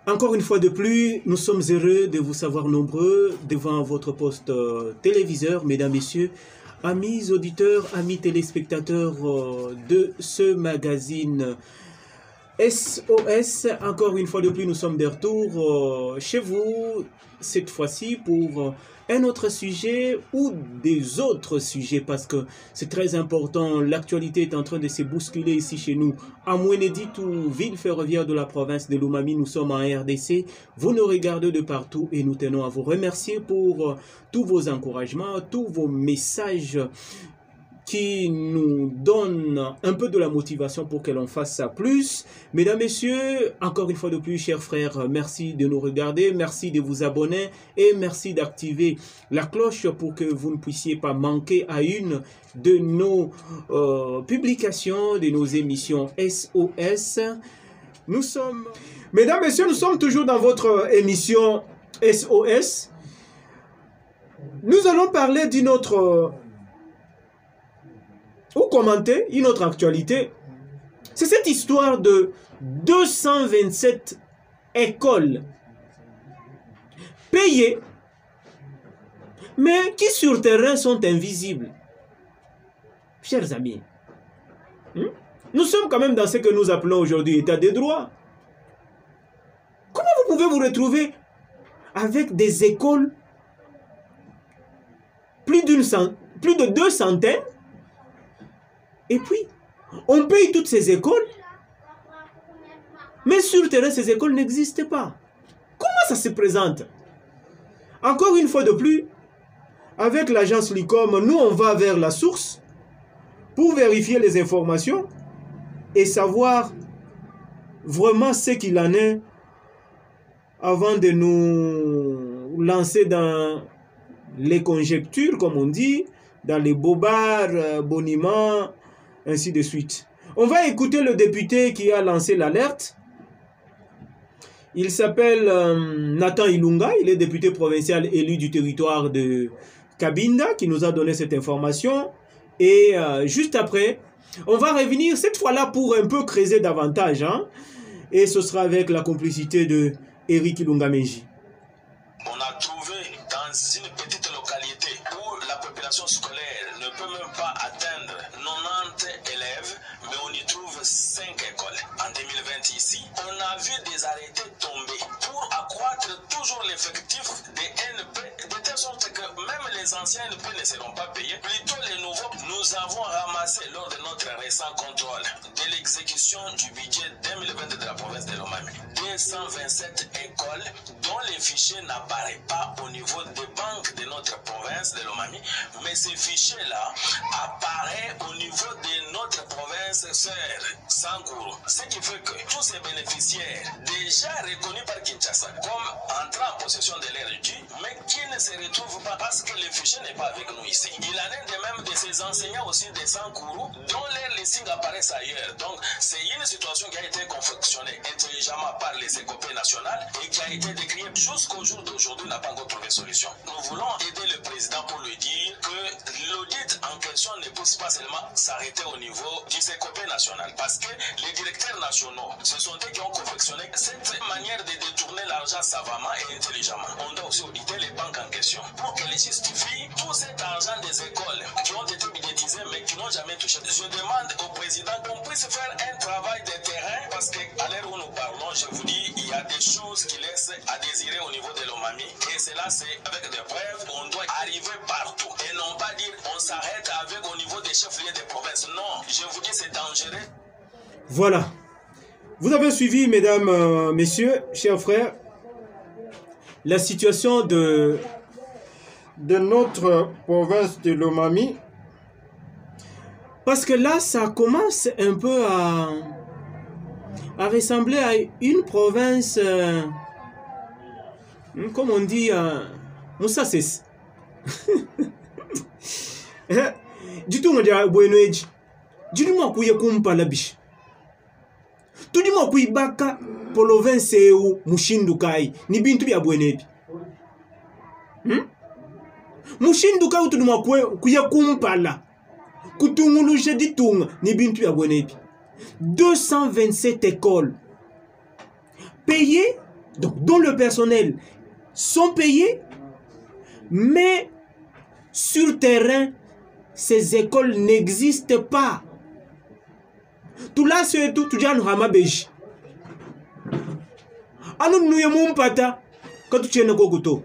Encore une fois de plus, nous sommes heureux de vous savoir nombreux devant votre poste téléviseur, mesdames, messieurs, amis auditeurs, amis téléspectateurs de ce magazine SOS. Encore une fois de plus, nous sommes de retour chez vous, cette fois-ci pour un autre sujet ou des autres sujets, parce que c'est très important. L'actualité est en train de se bousculer ici chez nous. À Moueneditou, ville ferroviaire de la province de Lomami, nous sommes en RDC. Vous nous regardez de partout et nous tenons à vous remercier pour tous vos encouragements, tous vos messages qui nous donne un peu de la motivation pour que l'on fasse ça plus. Mesdames, messieurs, encore une fois de plus, chers frères, merci de nous regarder, merci de vous abonner et merci d'activer la cloche pour que vous ne puissiez pas manquer à une de nos publications, de nos émissions SOS. Nous sommes... Mesdames, messieurs, nous sommes toujours dans votre émission SOS. Nous allons parler d'une autre... ou commenter une autre actualité. C'est cette histoire de 227 écoles payées, mais qui sur terrain sont invisibles. Chers amis, nous sommes quand même dans ce que nous appelons aujourd'hui état de droit. Comment vous pouvez vous retrouver avec des écoles, plus de 200, et puis, on paye toutes ces écoles, mais sur le terrain, ces écoles n'existent pas. Comment ça se présente? Encore une fois de plus, avec l'agence LICOM, nous, on va vers la source pour vérifier les informations et savoir vraiment ce qu'il en est avant de nous lancer dans les conjectures, comme on dit, dans les bobards, boniments, ainsi de suite. On va écouter le député qui a lancé l'alerte. Il s'appelle Nathan Ilunga, il est député provincial élu du territoire de Cabinda, qui nous a donné cette information. Et juste après, on va revenir cette fois-là pour un peu creuser davantage. Et ce sera avec la complicité de Eric Ilunga Menji. On a trouvé dans une petite localité où la population scolaire ne peut même pas atteindre 90 élèves, mais on y trouve 5 écoles. En 2020 ici, on a vu des arrêtés tomber pour accroître toujours l'effectif des NP, de telle sorte que même les anciens NP ne seront pas payés, plutôt les nouveaux. Nous avons ramassé lors de notre récent contrôle de l'exécution du budget 2020 de la province de Lomami 227 écoles dont les fichiers n'apparaissent pas au niveau des banques de notre province de Lomami, mais ces fichiers-là apparaissent au niveau de notre province sœur, Sankourou. Ce qui fait que tous ces bénéficiaires, déjà reconnus par Kinshasa comme entrant en possession de leur dû, mais qui ne se retrouvent pas parce que le fichier n'est pas avec nous ici. Il en est de même de ces enseignants aussi de Sankourou, dont leurs listings apparaissent ailleurs. Donc, c'est une situation qui a été confectionnée intelligemment par les écopées nationales et qui a été décriée jusqu'au jour d'aujourd'hui n'a pas encore trouvé solution. Nous voulons aider le président pour lui dire que l'audit en question ne peut pas seulement s'arrêter au niveau du CECOPE national, parce que les directeurs nationaux, ce sont eux qui ont confectionné cette manière de détourner l'argent savamment et intelligemment. On doit aussi auditer les banques en question pour qu'elles justifient tout cet argent des écoles qui ont été budgétisées mais qui n'ont jamais touché. Je demande au président qu'on puisse faire un travail de terrain, parce qu'à l'heure où nous parlons, je vous dis, il y a des choses qui laissent à désirer au niveau de l'Omami, et cela c'est avec des preuves. On doit arriver partout et non pas dire on s'arrête avec au niveau des chefs-lieux des provinces. Non, je vous dis c'est dangereux. Voilà. Vous avez suivi, mesdames, messieurs, chers frères, la situation de notre province de Lomami. Parce que là, ça commence un peu à ressembler à une province, comme on dit, Moussa Sess. Du tout, on dit, bueno, du tout, on dit, kumpala bish. Tout le monde qui baka province ou mushindukai ni bintu bya bwenebi. Mushinduka tout le monde kuya kumpala kutunguluje ditunga ni bintu bya bwenebi. 227 écoles payées Donc, dont le personnel sont payés, mais sur terrain, ces écoles n'existent pas. Tout là, c'est tout, tu dis à nous hamabeji. Anu nous yemum pata, quand tu tiens gogoto.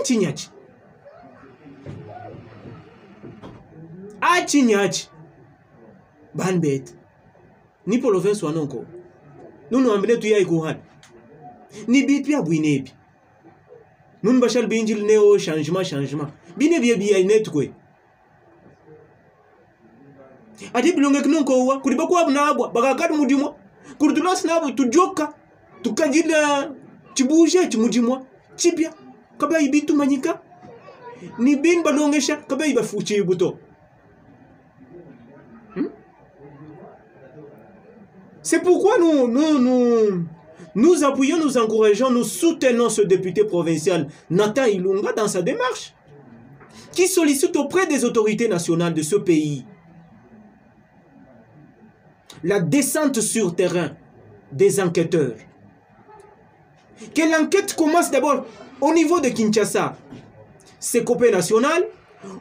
Anchinyach. Anchinyach. Banbet. Ni pour le vin soit non ko. Nous nous amenons tout y a ikuhan. Ni bit pia bouinebi. Nous bachal binjil néo changement. Bine bien net kwe. Ati bilonge kinonko wa kuliba kwa abnabwa bagakadu mudimwa kurdulas nabu tujoka tukajila chibuje chimudimwa chipya kaba ibitu manyika ni bin balongesha kaba ibafuchi buto. C'est pourquoi nous appuyons, nous encourageons, nous soutenons ce député provincial Nathan Ilunga dans sa démarche qui sollicite auprès des autorités nationales de ce pays la descente sur terrain des enquêteurs. Que l'enquête commence d'abord au niveau de Kinshasa, CECOPE national,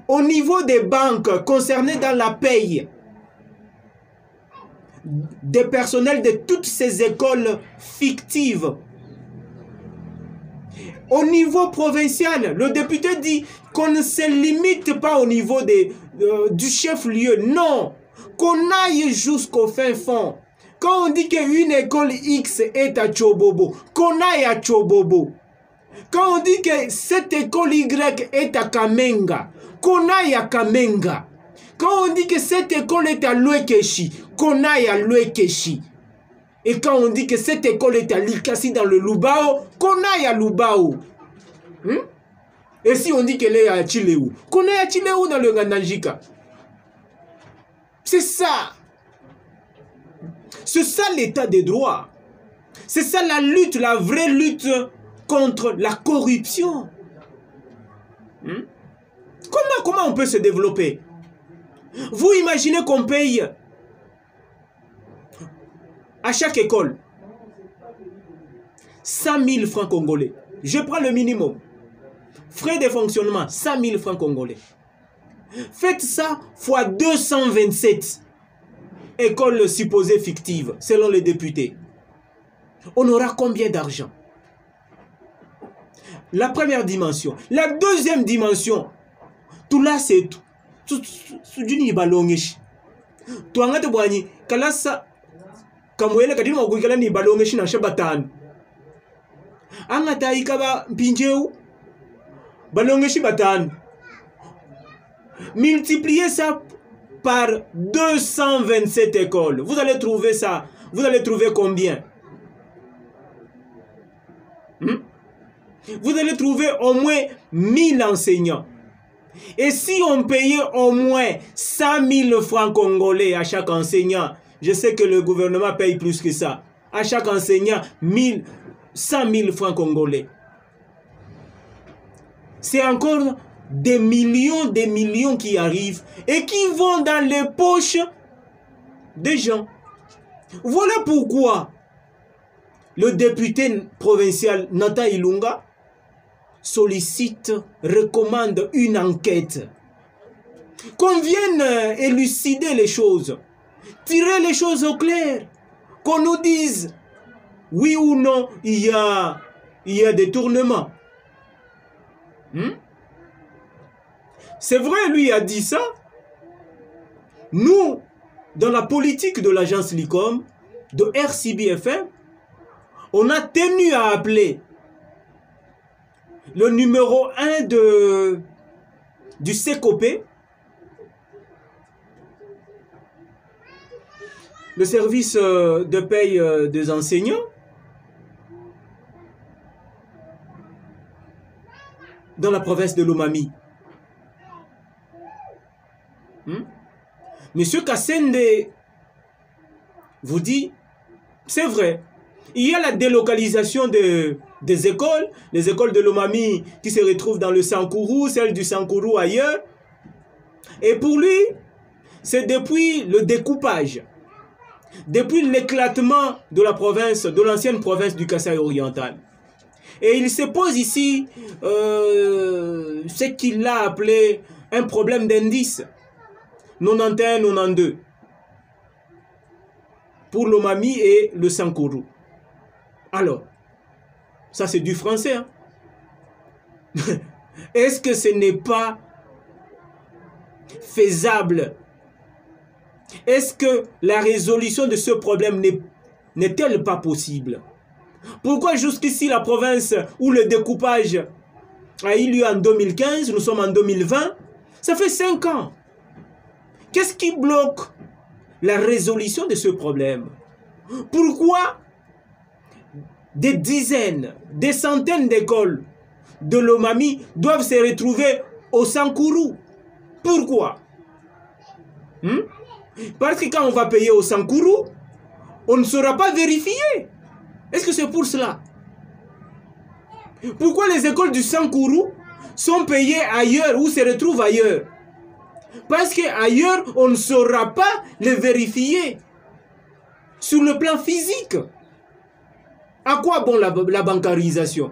au niveau des banques concernées dans la paye des personnels de toutes ces écoles fictives. Au niveau provincial, le député dit qu'on ne se limite pas au niveau du chef-lieu, non, qu'on aille jusqu'au fin fond. Quand on dit qu'une école X est à Tchobobo, qu'on aille à Tchobobo. Quand on dit que cette école Y est à Kamenga, qu'on aille à Kamenga. Quand on dit que cette école est à Luekeshi, qu'on aille à Luekeshi. Et quand on dit que cette école est à Likasi dans le Lubao, qu'on aille à Lubao. Et si on dit qu'elle est à Chileou, qu'on aille à Chileou dans le Gandanjika. C'est ça. C'est ça l'état des droits. C'est ça la lutte, la vraie lutte contre la corruption. Comment on peut se développer? Vous imaginez qu'on paye à chaque école 100 000 francs congolais. Je prends le minimum. Frais de fonctionnement, 100 000 francs congolais. Faites ça fois 227 écoles supposées fictives, selon les députés. On aura combien d'argent? La première dimension. La deuxième dimension, tout là c'est tout. Sujuni balongeshi. Tuangate bwanyi kalasa kamwele kadini mwagwikala ni balongeshi na shabatanu. Angata ikaba mpinjeu balongeshi batanu. Multipliez ça par 227 écoles. Vous allez trouver ça. Vous allez trouver combien? Vous allez trouver au moins 1000 enseignants. Et si on payait au moins 100 000 francs congolais à chaque enseignant, je sais que le gouvernement paye plus que ça. À chaque enseignant, 100 000 francs congolais. C'est encore des millions qui arrivent et qui vont dans les poches des gens. Voilà pourquoi le député provincial Nathan Ilunga sollicite, recommande une enquête. Qu'on vienne élucider les choses, tirer les choses au clair, qu'on nous dise oui ou non il y a des tournements. C'est vrai, lui a dit ça. Nous, dans la politique de l'agence LICOM, de RCBFM, on a tenu à appeler le numéro 1 du CECOPE, le service de paye des enseignants, dans la province de Lomami. Monsieur Kassende vous dit, c'est vrai, il y a la délocalisation des écoles, les écoles de Lomami qui se retrouvent dans le Sankourou, celles du Sankourou ailleurs. Et pour lui, c'est depuis le découpage. depuis l'éclatement de la province, de l'ancienne province du Kasaï oriental. Et il se pose ici ce qu'il a appelé un problème d'indice 91-92 pour l'Omami et le Sankuru. Alors, ça c'est du français. Hein? Est-ce que ce n'est pas faisable? Est-ce que la résolution de ce problème n'est-elle pas possible? Pourquoi jusqu'ici la province où le découpage a eu lieu en 2015, nous sommes en 2020, ça fait 5 ans. Qu'est-ce qui bloque la résolution de ce problème? Pourquoi des dizaines, des centaines d'écoles de l'Omami doivent se retrouver au Sankuru? Pourquoi? Parce que quand on va payer au Sankuru, on ne sera pas vérifié. Est-ce que c'est pour cela? Pourquoi les écoles du Sankuru sont payées ailleurs ou se retrouvent ailleurs? Parce qu'ailleurs, on ne saura pas les vérifier sur le plan physique. À quoi bon la bancarisation?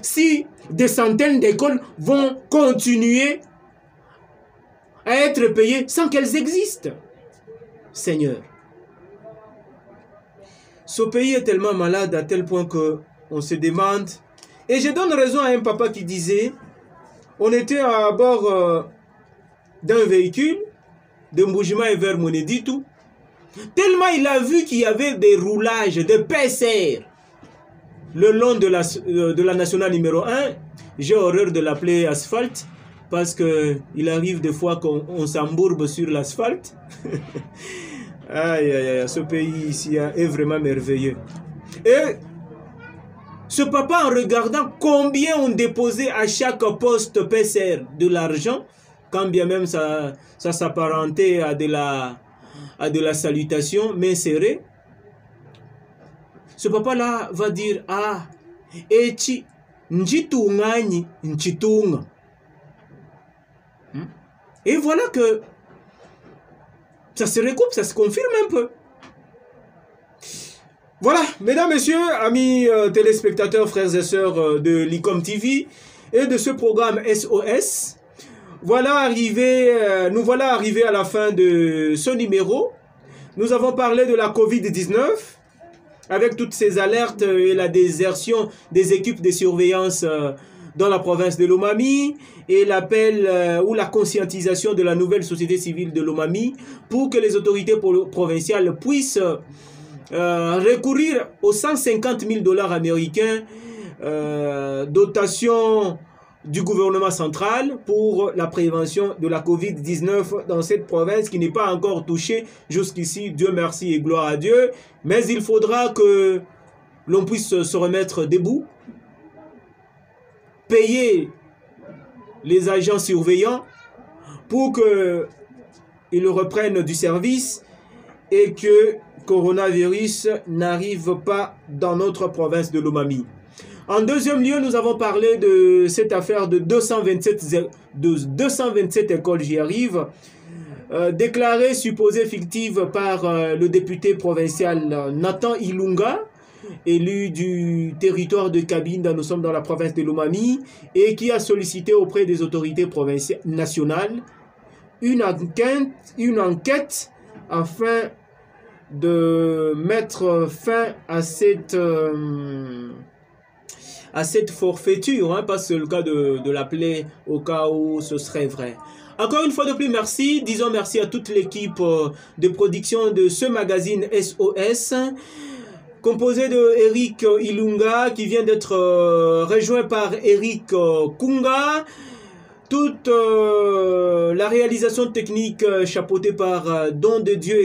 Si des centaines d'écoles vont continuer à être payées sans qu'elles existent. Seigneur, ce pays est tellement malade à tel point qu'on se demande, et je donne raison à un papa qui disait, on était à bord d'un véhicule de Mboujima vers Moneditu, tellement il a vu qu'il y avait des roulages, des PCR le long de la nationale numéro 1, j'ai horreur de l'appeler asphalte, parce qu'il arrive des fois qu'on s'embourbe sur l'asphalte. Aïe, aïe, aïe, ce pays ici est vraiment merveilleux. Et ce papa, en regardant combien on déposait à chaque poste PCR de l'argent, quand bien même ça s'apparentait à de la salutation, main serrée, ce papa-là va dire, ah, echi, njitungani, nchitunga. Et voilà que ça se recoupe, ça se confirme un peu. Voilà, mesdames, messieurs, amis téléspectateurs, frères et sœurs de l'ICOM TV et de ce programme SOS, nous voilà arrivés à la fin de ce numéro. Nous avons parlé de la Covid-19 avec toutes ces alertes et la désertion des équipes de surveillance dans la province de l'Omami et l'appel ou la conscientisation de la nouvelle société civile de l'Omami pour que les autorités provinciales puissent recourir aux 150 000 $ américains dotation du gouvernement central pour la prévention de la Covid-19 dans cette province qui n'est pas encore touchée jusqu'ici, Dieu merci et gloire à Dieu, mais il faudra que l'on puisse se remettre debout, payer les agents surveillants pour qu'ils reprennent du service et que coronavirus n'arrive pas dans notre province de l'Omami. En deuxième lieu, nous avons parlé de cette affaire de 227 écoles, j'y arrive, déclarées supposées fictives par le député provincial Nathan Ilunga, élu du territoire de Cabinda, nous sommes dans la province de l'Omami, et qui a sollicité auprès des autorités provinciales nationales une enquête afin de mettre fin à cette forfaiture, hein, pas c'est le cas de l'appeler au cas où ce serait vrai. Encore une fois de plus, merci. Disons merci à toute l'équipe de production de ce magazine SOS, composé de Eric Ilunga, qui vient d'être rejoint par Eric Kunga. Toute la réalisation technique chapeautée par Don de Dieu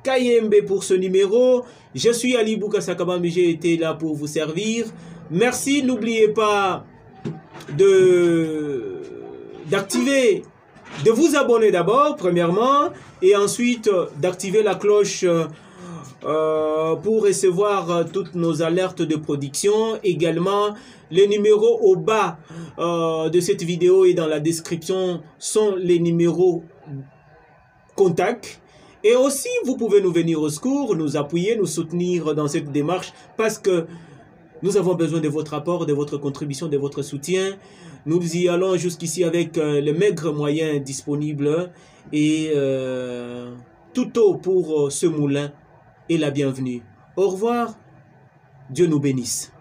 Kayembe pour ce numéro. Je suis Ali Bouka Sakabambi, j'ai été là pour vous servir. Merci, n'oubliez pas d'activer, de vous abonner d'abord, premièrement, et ensuite d'activer la cloche pour recevoir toutes nos alertes de production. Également, les numéros au bas de cette vidéo et dans la description sont les numéros contact. Et aussi, vous pouvez nous venir au secours, nous appuyer, nous soutenir dans cette démarche parce que nous avons besoin de votre apport, de votre contribution, de votre soutien. Nous y allons jusqu'ici avec les maigres moyens disponibles et tout eau pour ce moulin est la bienvenue. Au revoir, Dieu nous bénisse.